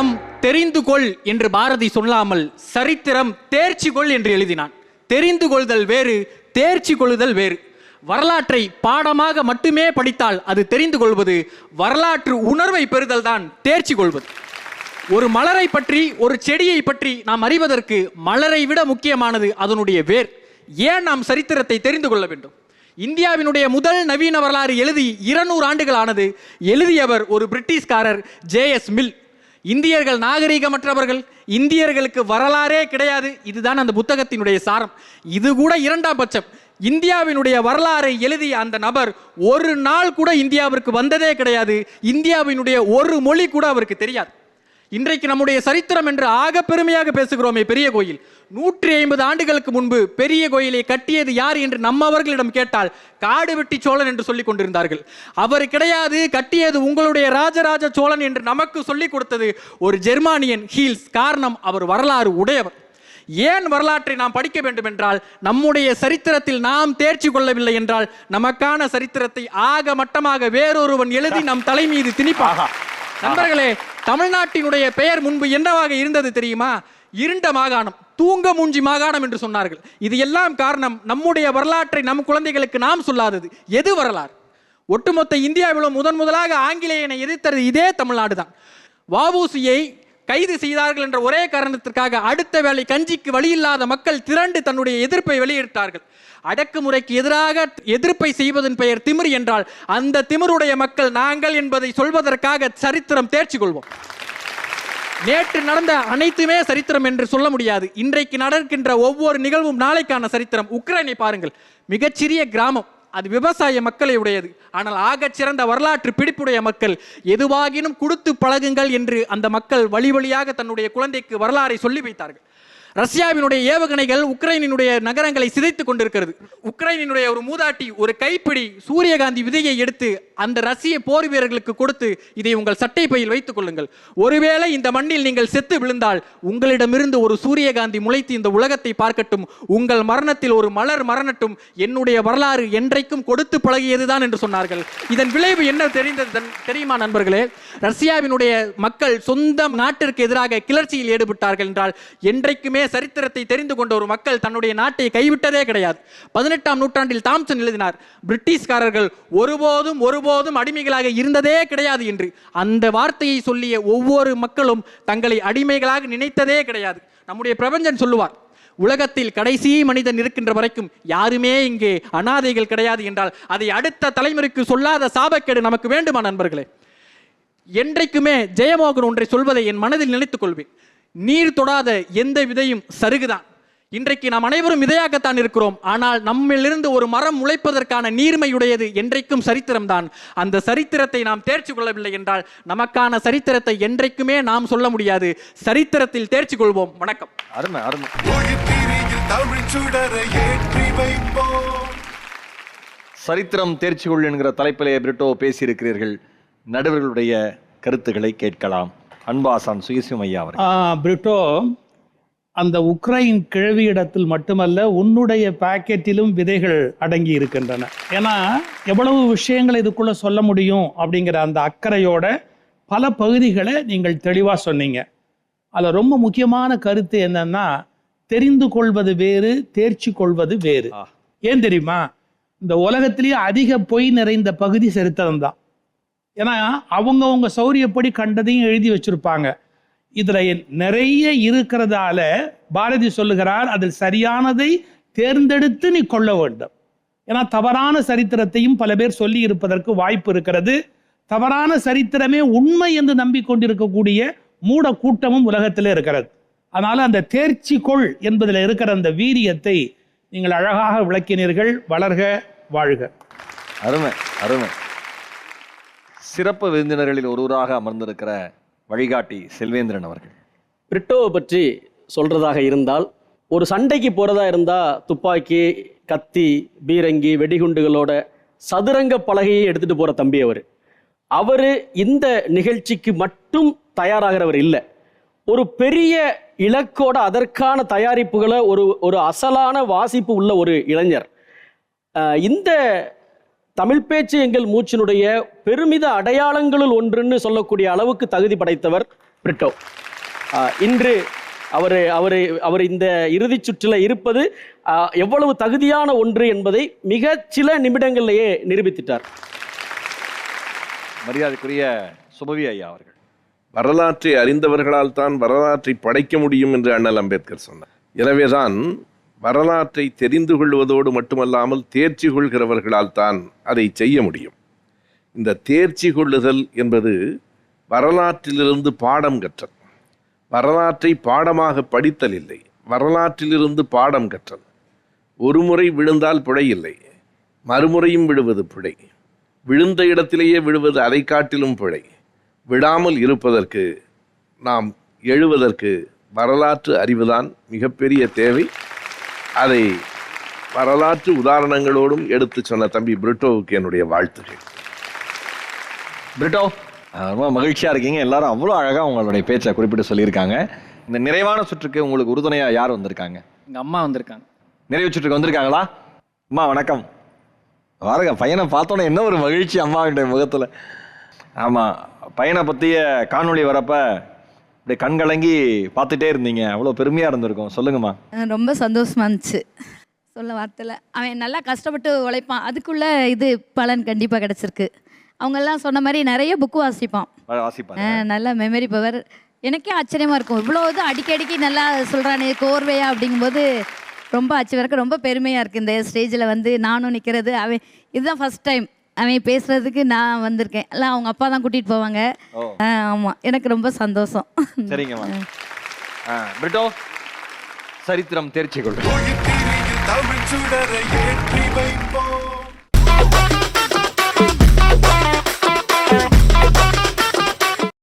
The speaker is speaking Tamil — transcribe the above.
சரித்திரம் தெரிந்து கொள் என்று பாரதி சொல்லாமல் சரித்திரம் தேர்ச்சி கொள் என்று எழுதினான். தெரிந்து கொள்தல் வேறு, தேர்ச்சி கொள்ளுதல் வேறு. வரலாற்றை பாடமாக மட்டுமே படித்தால் அது தெரிந்து கொள்வது, வரலாற்று உணர்வை பெறுதல் தான் தேர்ச்சி கொள்வது. ஒரு மலரை பற்றி, ஒரு செடியை பற்றி நாம் அறிவதற்கு மலரை விட முக்கியமானது அதனுடைய வேர். ஏன் நாம் சரித்திரத்தை தெரிந்து கொள்ள வேண்டும்? இந்தியாவினுடைய முதல் நவீன வரலாறு எழுதி 200 ஆண்டுகள் ஆனது. எழுதியவர் ஒரு பிரிட்டிஷ்காரர், JS மில். இந்தியர்கள் நாகரீகமற்றவர்கள், இந்தியர்களுக்கு வரலாறே கிடையாது, இதுதான் அந்த புத்தகத்தினுடைய சாரம். இது கூட இரண்டாம் பட்சம். இந்தியாவினுடைய வரலாறை எழுதிய அந்த நபர் ஒரு நாள் கூட இந்தியாவிற்கு வந்ததே கிடையாது. இந்தியாவினுடைய ஒரு மொழி கூட அவருக்கு தெரியாது. இன்றைக்கு நம்முடைய சரித்திரம் என்று ஆக பெருமையாக பேசுகிறோமே பெரிய கோயில். 150 ஆண்டுகளுக்கு முன்பு பெரிய கோயிலை கட்டியது யார் என்று நம்மவர்களிடம் கேட்டால் காடு வெட்டி சோழன் என்று சொல்லிக் கொண்டிருந்தார்கள். அவர் கிடையாது, கட்டியது உங்களுடைய ராஜராஜ சோழன் என்று நமக்கு சொல்லிக் கொடுத்தது ஒரு ஜெர்மானியன் ஹீல்ஸ். காரணம், அவர் வரலாறு உடையவர். ஏன் வரலாற்றை நாம் படிக்க வேண்டும் என்றால், நம்முடைய சரித்திரத்தில் நாம் தேர்ச்சி கொள்ளவில்லை என்றால் நமக்கான சரித்திரத்தை ஆக மட்டமாக வேறொருவன் எழுதி நம் தலை மீது திணிப்பாக. நண்பர்களே, தமிழ்நாட்டினுடைய பெயர் முன்பு என்னவாக இருந்தது தெரியுமா? இருண்ட மாகாணம், தூங்க மூஞ்சி மாகாணம் என்று சொன்னார்கள். இது எல்லாம் காரணம் நம்முடைய வரலாற்றை நம் குழந்தைகளுக்கு நாம் சொல்லாதது. எது வரலாறு? ஒட்டுமொத்த இந்தியாவிலும் முதலாக ஆங்கிலேயனை எதிர்த்தது இதே தமிழ்நாடு தான். வஉசியை கைது செய்தார்கள் என்ற ஒரே காரணத்திற்காக அடுத்த வேளை கஞ்சிக்கு வழியில்லாத மக்கள் திரண்டு தன்னுடைய எதிர்ப்பை வெளியிட்டார்கள். அடக்குமுறைக்கு எதிராக எதிர்ப்பை செய்வதன் பெயர் திமிர் என்றால் அந்த திமிருடைய மக்கள் நாங்கள் என்பதை சொல்வதற்காக சரித்திரம் தேர்ச்சி கொள்வோம். நேற்று நடந்த அனைத்துமே சரித்திரம் என்று சொல்ல முடியாது. இன்றைக்கு நடக்கின்ற ஒவ்வொரு நிகழ்வும் நாளைக்கான சரித்திரம். உக்ரைனை பாருங்கள், மிகச்சிறிய கிராமம், அது விவசாய மக்களை உடையது. ஆனால் ஆகச் சிறந்த வரலாற்று பிடிப்புடைய மக்கள். எதுவாகினும் கொடுத்து பழகுங்கள் என்று அந்த மக்கள் வழி வழியாக தன்னுடைய குழந்தைக்கு வரலாறை சொல்லி வைத்தார்கள். ரஷ்யாவினுடைய ஏவுகணைகள் உக்ரைனினுடைய நகரங்களை சிதைத்துக் கொண்டிருக்கிறது. உக்ரைனினுடைய ஒரு மூதாட்டி ஒரு கைப்பிடி சூரியகாந்தி விதையை எடுத்து அந்த ரஷ்ய போர் வீரர்களுக்கு கொடுத்து, இதை உங்கள் சட்டை பையில் வைத்துக் கொள்ளுங்கள். ஒருவேளை இந்த மண்ணில் நீங்கள் செத்து விழுந்தால் உங்களிடமிருந்து ஒரு சூரியகாந்தி முளைத்து இந்த உலகத்தை பார்க்கட்டும். உங்கள் மரணத்தில் ஒரு மலர் மரணட்டும். என்னுடைய வரலாறு என்றைக்கும் கொடுத்து பழகியதுதான் என்று சொன்னார்கள். இதன் விளைவு என்ன தெரியுமா நண்பர்களே? ரஷ்யாவினுடைய மக்கள் சொந்த நாட்டிற்கு எதிராக கிளர்ச்சியில் ஈடுபட்டார்கள் என்றால் என்றைக்குமே சரித்திரத்தை தெரிந்து கொண்ட ஒரு மக்கள் தன்னுடைய நாட்டை கைவிட்டதே கிடையாது. 18ஆம் நூற்றாண்டில் தாம்சன் எழுதினார், பிரிட்டிஷ்காரர்கள் ஒருபோதும் அடிமைகளாக இருந்ததே கிடையாது என்று. அந்த வார்த்தையை சொல்லிய ஒவ்வொரு மக்களும் தங்களை அடிமைகளாக நினைத்ததே கிடையாது. நம்முடைய பிரபஞ்சன் சொல்லுவார், உலகத்தில் கடைசி மனிதன் இருக்கின்ற வரைக்கும் யாருமே இங்கே அனாதைகள் கிடையாது என்றால் அதை அடுத்த தலைமுறைக்கு சொல்லாத சாபக்கேடு நமக்கு வேண்டுமா நண்பர்களே? என்றைக்குமே ஜெயமோகன் ஒன்றை சொல்வதை என் மனதில் நினைத்துக் கொள்வேன், நீர் தொடாத எந்த விதையும் சருகுதான். இன்றைக்கு நாம் அனைவரும் விதையாகத்தான் இருக்கிறோம். ஆனால் நம்மிலிருந்து ஒரு மரம் முளைப்பதற்கான நீர்மையுடையது என்றைக்கும் சரித்திரம் தான். அந்த சரித்திரத்தை நாம் தேர்ச்சி கொள்ளவில்லை என்றால் நமக்கான சரித்திரத்தை என்றைக்குமே நாம் சொல்ல முடியாது. சரித்திரத்தில் தேர்ச்சி கொள்வோம். வணக்கம். அருமை அருமை. சரித்திரம் தேர்ச்சி கொள் என்கிற தலைப்பிலே பிரிட்டோ பேசியிருக்கிறீர்கள். நடுவர்களுடைய கருத்துக்களை கேட்கலாம். அன்பாசான் சுயசிவம் ஐயா அவர். பிரிட்டோ, அந்த உக்ரைன் கிழவியிடத்தில் மட்டுமல்ல, உன்னுடைய பாக்கெட்டிலும் விதைகள் அடங்கி இருக்கின்றன. ஏன்னா எவ்வளவு விஷயங்களை இதுக்குள்ள சொல்ல முடியும் அப்படிங்கிற அந்த அக்கறையோட பல பகுதிகளை நீங்கள் தெளிவாக சொன்னீங்க. அதில் ரொம்ப முக்கியமான கருத்து என்னன்னா, தெரிந்து கொள்வது வேறு, தேர்ச்சி கொள்வது வேறு. ஏன் தெரியுமா? இந்த உலகத்திலேயே அதிக பொய் நிறைந்த பகுதி சரித்திரம் தான். ஏன்னா அவங்கவுங்க சௌரியப்படி கண்டதையும் எழுதி வச்சிருப்பாங்க. இதுல நிறைய இருக்கிறதால பாரதி சொல்லுகிறார், அதில் சரியானதை தேர்ந்தெடுத்து நீ கொள்ள வேண்டும். ஏன்னா தவறான சரித்திரத்தையும் பல பேர் சொல்லி இருப்பதற்கு வாய்ப்பு இருக்கிறது. தவறான சரித்திரமே உண்மை என்று நம்பிக்கொண்டிருக்கக்கூடிய மூட கூட்டமும் உலகத்திலே இருக்கிறது. அதனால அந்த தேர்ச்சி கொள் என்பதில் இருக்கிற அந்த வீரியத்தை நீங்கள் அழகாக விளக்கினீர்கள். வளர்க, வாழ்க. அருமை அருமை. சிறப்பு விருந்தினர்களில் ஒருவராக அமர்ந்திருக்கிற வழிகாட்டி செல்வேந்திரன் அவர்கள். பிரிட்டோவை பற்றி சொல்றதாக இருந்தால், ஒரு சண்டைக்கு போறதா இருந்தா துப்பாக்கி, கத்தி, பீரங்கி, வெடிகுண்டுகளோட சதுரங்க பலகையை எடுத்துட்டு போற தம்பி அவரு இந்த நிகழ்ச்சிக்கு மட்டும் தயாராகிறவர் இல்லை. ஒரு பெரிய இலக்கோட அதற்கான தயாரிப்புகளை ஒரு அசலான வாசிப்பு உள்ள ஒரு இளைஞர். இந்த தமிழ் பேச்சு எங்கள் மூச்சினுடைய பெருமித அடையாளங்களுள் ஒன்றுன்னு சொல்லக்கூடிய அளவுக்கு தகுதி படைத்தவர் பிரிட்டோ. இன்று அவர் அவர் அவர் இந்த இறுதிச் சுற்றில் இருப்பது எவ்வளவு தகுதியான ஒன்று என்பதை மிக சில நிமிடங்களிலேயே நிரூபித்துட்டார். மரியாதைக்குரிய சுபவி ஐயா அவர்கள். வரலாற்றை அறிந்தவர்களால் தான் வரலாற்றை படைக்க முடியும் என்று அண்ணல் அம்பேத்கர் சொன்னார். எனவேதான் வரலாற்றை தெரிந்து கொள்வதோடு மட்டுமல்லாமல் தேர்ச்சி கொள்கிறவர்களால் தான் அதை செய்ய முடியும். இந்த தேர்ச்சி கொள்ளுதல் என்பது வரலாற்றிலிருந்து பாடம் கற்றல். வரலாற்றை பாடமாக படித்தல் இல்லை, வரலாற்றிலிருந்து பாடம் கற்றல். ஒரு முறை விழுந்தால் பிழை இல்லை, மறுமுறையும் விழுவது பிழை. விழுந்த இடத்திலேயே விழுவது அதை காட்டிலும் பிழை. விடாமல் இருப்பதற்கு, நாம் எழுவதற்கு வரலாற்று அறிவுதான் மிகப்பெரிய தேவை. அதை வரலாற்று உதாரணங்களோடும் எடுத்து சொன்ன தம்பி பிரிட்டோவுக்கு என்னுடைய வாழ்த்துகள். பிரிட்டோ, ரொம்ப மகிழ்ச்சியா இருக்கீங்க. எல்லாரும் அவ்வளோ அழகா உங்களுடைய பேச்சை குறிப்பிட்டு சொல்லியிருக்காங்க. இந்த நிறைவான சுற்றுக்கு உங்களுக்கு உறுதுணையா யார் வந்திருக்காங்க? எங்க அம்மா வந்திருக்காங்க. நிறைவு சுற்றுக்கு வந்திருக்காங்களா? அம்மா வணக்கம். பாருங்க, பையனை பார்த்தோன்னே என்ன ஒரு மகிழ்ச்சி அம்மாவுடைய முகத்துல. ஆமா, பையனை பத்திய காணொளி வரப்ப இப்படி கண்கலங்கி பார்த்துட்டே இருந்தீங்க, அவ்வளோ பெருமையா இருந்திருக்கும். சொல்லுங்கம்மா. ரொம்ப சந்தோஷமா இருந்துச்சு, சொல்ல வார்த்தையில். அவன் நல்லா கஷ்டப்பட்டு உழைப்பான், அதுக்குள்ள இது பலன் கண்டிப்பாக கிடச்சிருக்கு. அவங்கெல்லாம் சொன்ன மாதிரி நிறைய புக்கு வாசிப்பான், நல்ல மெமரி பவர். எனக்கே ஆச்சரியமாக இருக்கும், இவ்வளோ இது அடிக்கடிக்கு நல்லா சொல்கிறானே கோர்வையா அப்படிங்கும்போது ரொம்ப ஆச்சரியம் இருக்கு. ரொம்ப பெருமையாக இருக்குது இந்த ஸ்டேஜில் வந்து நானும் நிற்கிறது. அவன் இதுதான் ஃபஸ்ட் டைம் அவன் பேசுறதுக்கு நான் வந்திருக்கேன். எல்லாம் அவங்க அப்பா தான் கூட்டிகிட்டு போவாங்க. ஆமாம், எனக்கு ரொம்ப சந்தோஷம். சரிங்கம்மா. பிரிட்டோ, சரித்திரம் தேர்ச்சி கொள்ளும். தமிழ் சுடரை ஏற்றி வைப்போம்.